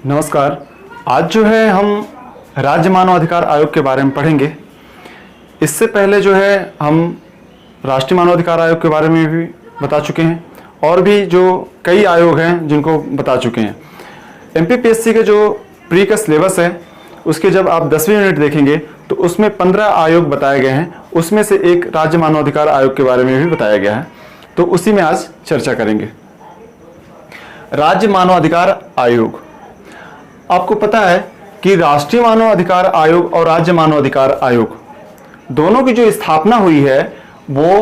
नमस्कार। आज जो है हम राज्य मानव अधिकार आयोग के बारे में पढ़ेंगे। इससे पहले जो है हम राष्ट्रीय मानव अधिकार आयोग के बारे में भी बता चुके हैं और भी जो कई आयोग हैं जिनको बता चुके हैं। एमपीपीएससी के जो प्री का सिलेबस है उसके जब आप 10वीं यूनिट देखेंगे तो उसमें 15 आयोग बताए गए हैं। उसमें से एक राज्य मानव अधिकार आयोग के बारे में भी बताया गया है, तो उसी में आज चर्चा करेंगे। राज्य मानव अधिकार आयोग, आपको पता है कि राष्ट्रीय मानव अधिकार आयोग और राज्य मानव अधिकार आयोग दोनों की जो स्थापना हुई है वो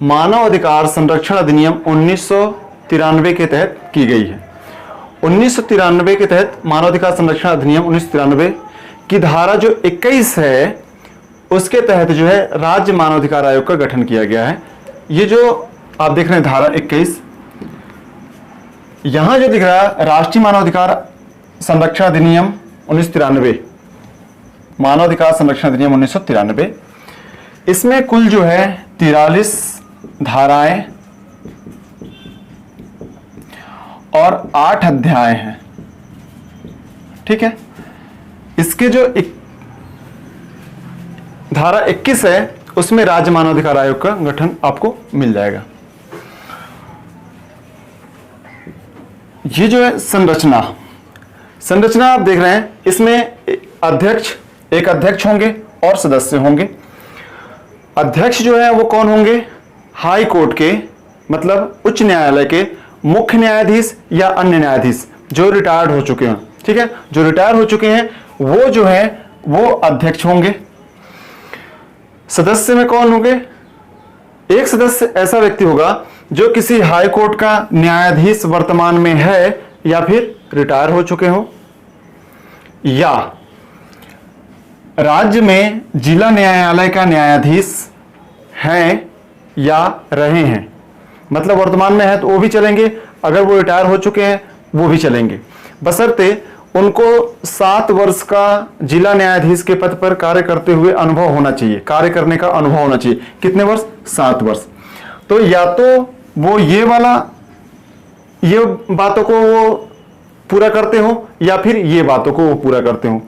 मानव अधिकार संरक्षण अधिनियम 1993 के तहत की गई है। 1993 के तहत मानव अधिकार संरक्षण अधिनियम 1993 की धारा जो 21 है उसके तहत जो है राज्य मानव अधिकार आयोग का गठन किया गया है। ये जो आप देख रहे हैं धारा 21, यहां जो दिख रहा है राष्ट्रीय मानव अधिकार संरक्षण अधिनियम 1993, मानव अधिकार संरक्षण अधिनियम 1993, इसमें कुल जो है 43 धाराएं और 8 अध्याय हैं। ठीक है, इसके जो धारा 21 है उसमें राज्य मानव अधिकार आयोग का गठन आपको मिल जाएगा। ये जो है संरचना आप देख रहे हैं, इसमें एक अध्यक्ष होंगे और सदस्य होंगे। अध्यक्ष जो है वो कौन होंगे? हाई कोर्ट के, मतलब उच्च न्यायालय के मुख्य न्यायाधीश या अन्य न्यायाधीश जो रिटायर्ड हो चुके हैं। ठीक है, जो रिटायर हो चुके हैं वो जो है वो अध्यक्ष होंगे। सदस्य में कौन होंगे? एक सदस्य ऐसा व्यक्ति होगा जो किसी हाई कोर्ट का न्यायाधीश वर्तमान में है या फिर रिटायर हो चुके हो, या राज्य में जिला न्यायालय का न्यायाधीश हैं या रहे हैं, मतलब वर्तमान में है तो वो भी चलेंगे, अगर वो रिटायर हो चुके हैं वो भी चलेंगे, बशर्ते उनको 7 वर्ष का जिला न्यायाधीश के पद पर कार्य करते हुए अनुभव होना चाहिए, कार्य करने का अनुभव होना चाहिए। कितने वर्ष? 7 वर्ष। तो या तो वो ये बातों को वो पूरा करते हो या फिर ये बातों को वो पूरा करते हो,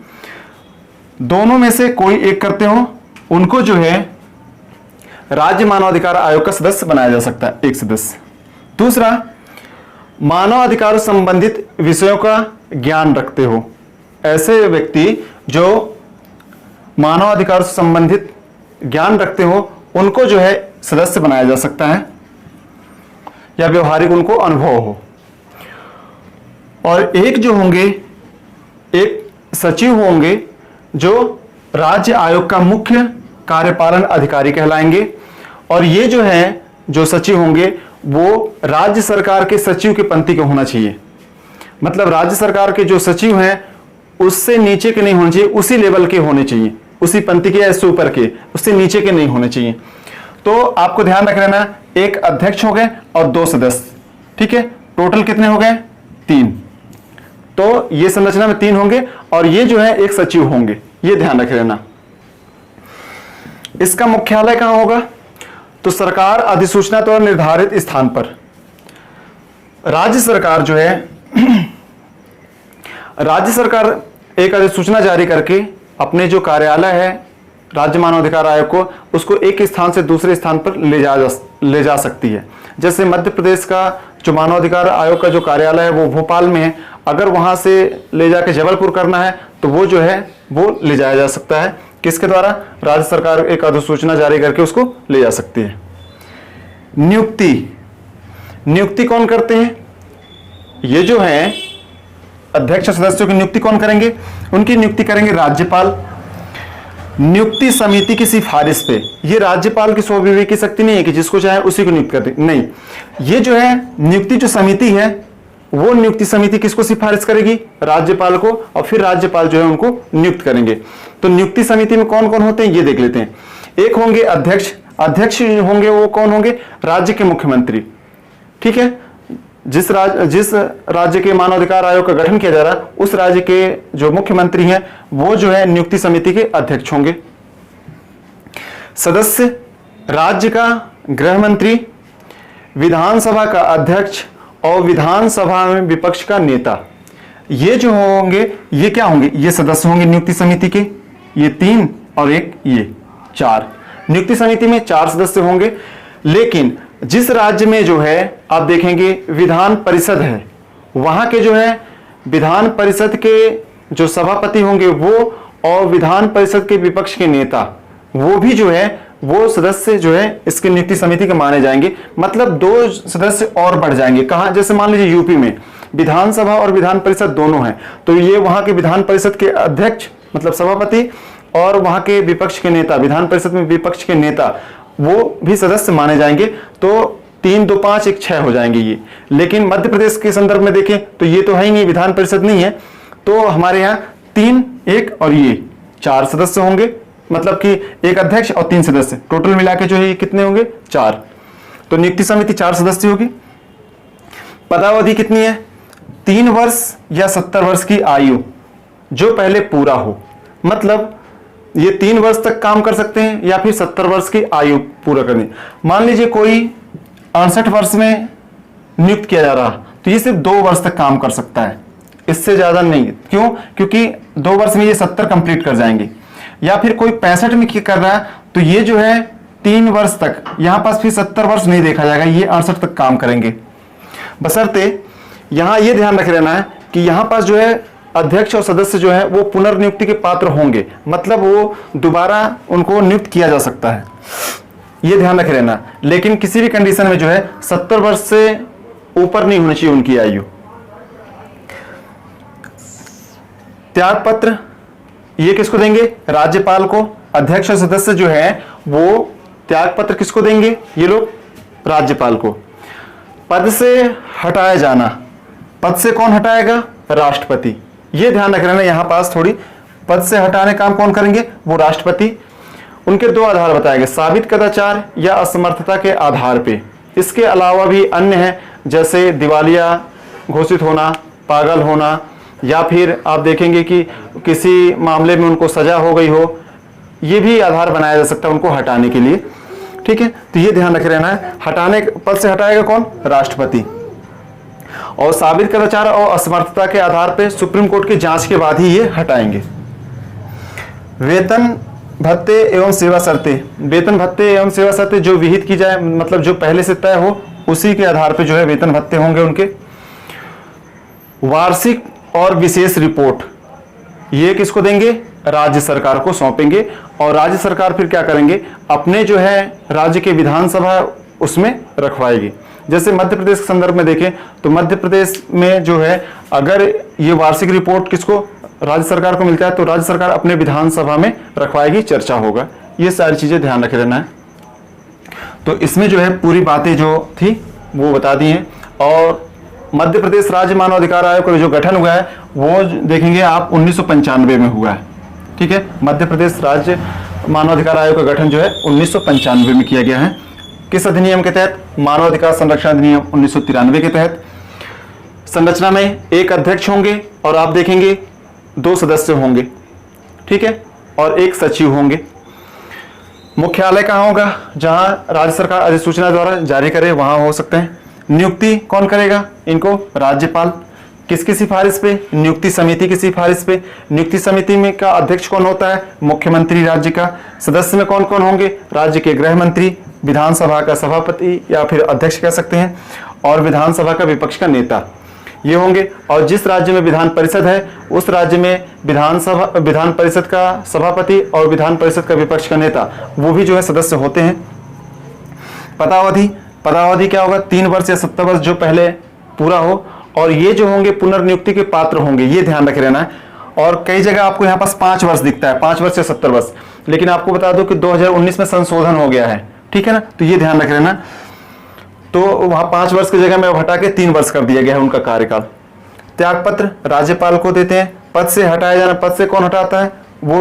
दोनों में से कोई एक करते हो, उनको जो है राज्य मानव अधिकार आयोग का सदस्य बनाया जा सकता है, एक सदस्य। दूसरा, मानव अधिकार संबंधित विषयों का ज्ञान रखते हो, ऐसे व्यक्ति जो मानव अधिकार से संबंधित ज्ञान रखते हो उनको जो है सदस्य बनाया जा सकता है या व्यवहारिक उनको अनुभव हो। और एक जो होंगे, एक सचिव होंगे जो राज्य आयोग का मुख्य कार्यपालन अधिकारी कहलाएंगे। और ये जो है जो सचिव होंगे वो राज्य सरकार के सचिव की पंक्ति के होना चाहिए, मतलब राज्य सरकार के जो सचिव हैं उससे नीचे के नहीं होने चाहिए, उसी लेवल के होने चाहिए, उसी पंक्ति के या इससे ऊपर के, उससे नीचे के नहीं होने चाहिए। तो आपको ध्यान रख लेना, एक अध्यक्ष हो गए और 2 सदस्य। ठीक है, टोटल कितने हो गए? 3। तो ये संरचना में 3 होंगे और ये जो है एक सचिव होंगे, ये ध्यान रख लेना। इसका मुख्यालय कहां होगा? तो सरकार अधिसूचना द्वारा निर्धारित स्थान पर। राज्य सरकार जो है राज्य सरकार एक अधिसूचना जारी करके अपने जो कार्यालय है राज्य मानव अधिकार आयोग को, उसको एक स्थान से दूसरे स्थान पर ले जा सकती है। जैसे मध्य प्रदेश का जो मानव अधिकार आयोग का जो कार्यालय है वो भोपाल में है, अगर वहां से ले जाके जबलपुर करना है तो वो जो है वो ले जाया जा सकता है। किसके द्वारा? राज्य सरकार एक अधिसूचना जारी करके उसको ले जा सकती है। नियुक्ति कौन करते हैं? ये जो है अध्यक्ष सदस्यों की नियुक्ति कौन करेंगे? उनकी नियुक्ति करेंगे राज्यपाल। नियुक्ति समिति की सिफारिश पे। ये राज्यपाल की स्वविवेक की शक्ति नहीं है कि जिसको चाहे उसी को नियुक्त कर दे, नहीं। ये जो है नियुक्ति जो समिति है वो नियुक्ति समिति किसको सिफारिश करेगी? राज्यपाल को, और फिर राज्यपाल जो है उनको नियुक्त करेंगे। तो नियुक्ति समिति में कौन कौन होते हैं ये देख लेते हैं। एक होंगे अध्यक्ष होंगे, वो कौन होंगे? राज्य के मुख्यमंत्री। ठीक है, जिस राज्य के मानव अधिकार आयोग का गठन किया जा रहा है उस राज्य के जो मुख्यमंत्री हैं वो जो है नियुक्ति समिति के अध्यक्ष होंगे। सदस्य राज्य का गृह मंत्री, विधानसभा का अध्यक्ष और विधानसभा में विपक्ष का नेता। ये जो होंगे ये क्या होंगे, ये सदस्य होंगे नियुक्ति समिति के, ये 3 और एक ये 4। नियुक्ति समिति में 4 सदस्य होंगे। लेकिन जिस राज्य में जो है आप देखेंगे विधान परिषद है, वहां के जो है विधान परिषद के जो सभापति होंगे वो और विधान परिषद के विपक्ष के नेता वो भी जो है वो सदस्य जो है इसके नियुक्ति समिति के माने जाएंगे। मतलब 2 सदस्य और बढ़ जाएंगे। कहां, जैसे मान लीजिए यूपी में विधानसभा और विधान परिषद दोनों हैं, तो ये वहां के विधान परिषद के अध्यक्ष मतलब सभापति और वहां के विपक्ष के नेता, विधान परिषद में विपक्ष के नेता, वो भी सदस्य माने जाएंगे। तो 3 2 5 1 6 हो जाएंगे ये। लेकिन मध्य प्रदेश के संदर्भ में देखें तो ये तो है ही नहीं, विधान परिषद नहीं है, तो हमारे यहाँ 3 1 और ये 4 सदस्य होंगे। मतलब कि एक अध्यक्ष और 3 सदस्य, टोटल मिला के जो है ये कितने होंगे 4। तो नियुक्ति समिति 4 सदस्य होगी। पदावधि कितनी है, 3 वर्ष या 70 वर्ष की आयु जो पहले पूरा हो। मतलब ये 3 वर्ष तक काम कर सकते हैं या फिर 70 वर्ष की आयु पूरा करनी। मान लीजिए कोई 68 वर्ष में नियुक्त किया जा रहा तो ये सिर्फ 2 वर्ष तक काम कर सकता है, इससे ज्यादा नहीं। क्यों, क्योंकि 2 वर्ष में ये 70 कंप्लीट कर जाएंगे। या फिर कोई 65 में कर रहा है तो ये जो है 3 वर्ष तक, यहां पास फिर 70 वर्ष नहीं देखा जाएगा, ये 68 तक काम करेंगे। बशर्ते यहां ये ध्यान रख लेना है कि यहां पास जो है अध्यक्ष और सदस्य जो है वो पुनर्नियुक्ति के पात्र होंगे। मतलब वो दोबारा उनको नियुक्त किया जा सकता है, ये ध्यान रख लेना। लेकिन किसी भी कंडीशन में जो है 70 वर्ष से ऊपर नहीं होनी चाहिए उनकी आयु। त्यागपत्र ये किसको देंगे, राज्यपाल को। अध्यक्ष और सदस्य जो है वो त्यागपत्र किसको देंगे, ये लोग राज्यपाल को। पद से हटाया जाना, पद से कौन हटाएगा, राष्ट्रपति। ये ध्यान रख लेना यहां पास थोड़ी, पद से हटाने काम कौन करेंगे, वो राष्ट्रपति। उनके 2 आधार बताए गए, साबित कदाचार या असमर्थता के आधार पे। इसके अलावा भी अन्य हैं, जैसे दिवालिया घोषित होना, पागल होना, या फिर आप देखेंगे कि किसी मामले में उनको सजा हो गई हो, ये भी आधार बनाया जा सकता है उनको हटाने के लिए। ठीक है, तो ये ध्यान रख लेना है, हटाने पद से हटाएगा कौन, राष्ट्रपति। और साबित कदाचार और असमर्थता के आधार पर सुप्रीम कोर्ट की जांच के बाद ही ये हटाएंगे। वेतन भत्ते एवं सेवा शर्तें, वेतन भत्ते एवं सेवा शर्तें जो विहित की जाए, मतलब जो पहले से तय हो उसी के आधार पर जो है वेतन भत्ते होंगे उनके। वार्षिक और विशेष रिपोर्ट ये किसको देंगे, राज्य सरकार को सौंपेंगे। और राज्य सरकार फिर क्या करेंगे, अपने जो है राज्य के विधानसभा उसमें रखवाएगी। जैसे मध्य प्रदेश के संदर्भ में देखें तो मध्य प्रदेश में जो है अगर ये वार्षिक रिपोर्ट किसको, राज्य सरकार को मिलता है, तो राज्य सरकार अपने विधानसभा में रखवाएगी, चर्चा होगा। ये सारी चीजें ध्यान रखे रहना है। तो इसमें जो है पूरी बातें जो थी वो बता दी हैं। और मध्य प्रदेश राज्य मानव अधिकार आयोग का जो गठन हुआ है वो देखेंगे आप 1995 में हुआ है। ठीक है, मध्य प्रदेश राज्य मानव अधिकार आयोग का गठन जो है 1995 में किया गया है। किस अधिनियम के तहत, मानव अधिकार संरक्षण अधिनियम 1993 के तहत। संरचना में एक अध्यक्ष होंगे और आप देखेंगे 2 सदस्य होंगे। ठीक है, और एक सचिव होंगे। मुख्यालय कहाँ होगा, जहां राज्य सरकार अधिसूचना द्वारा जारी करे वहां हो सकते हैं। नियुक्ति कौन करेगा इनको, राज्यपाल। किसकी सिफारिश पे, नियुक्ति समिति की सिफारिश पे। नियुक्ति समिति में का अध्यक्ष कौन होता है, मुख्यमंत्री राज्य का। सदस्य में कौन कौन होंगे, राज्य के गृह मंत्री, विधानसभा का सभापति या फिर अध्यक्ष कह सकते हैं, और विधानसभा का विपक्ष का नेता, ये होंगे। और जिस राज्य में विधान परिषद है उस राज्य में विधान परिषद का सभापति और विधान परिषद का विपक्ष का नेता वो भी जो है सदस्य होते हैं। पदावधि क्या होगा, 3 वर्ष या 70 वर्ष जो पहले पूरा हो। और ये जो होंगे पुनर्नियुक्ति के पात्र होंगे, ये ध्यान रखे रहना है। और कई जगह आपको यहाँ पास 5 वर्ष दिखता है, 5 वर्ष या 70 वर्ष, लेकिन आपको बता दो कि 2019 में संशोधन हो गया है। ठीक है ना, तो ये ध्यान रख लेना। तो वहां 5 वर्ष की जगह में हटा के 3 वर्ष कर दिया गया है उनका कार्यकाल। त्यागपत्र राज्यपाल को देते हैं। पद से हटाया जाना, पद से कौन हटाता है, वो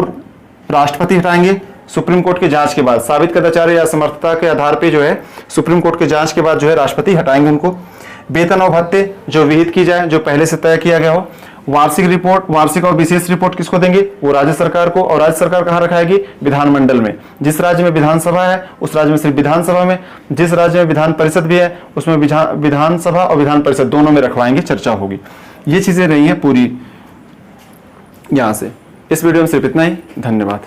राष्ट्रपति हटाएंगे सुप्रीम कोर्ट की जांच के बाद। साबित कदाचार या असमर्थता के आधार पे जो है सुप्रीम कोर्ट की जांच के बाद जो है राष्ट्रपति हटाएंगे उनको। वेतन और भत्ते जो विहित की जाए, जो पहले से तय किया गया हो। वार्षिक और विशेष रिपोर्ट किसको देंगे, वो राज्य सरकार को। और राज्य सरकार कहाँ रखाएगी, विधानमंडल में। जिस राज्य में विधानसभा है उस राज्य में सिर्फ विधानसभा में, जिस राज्य में विधान परिषद भी है उसमें विधानसभा और विधान परिषद दोनों में रखवाएंगे, चर्चा होगी। ये चीजें रही हैं पूरी यहां से। इस वीडियो में सिर्फ इतना ही। धन्यवाद।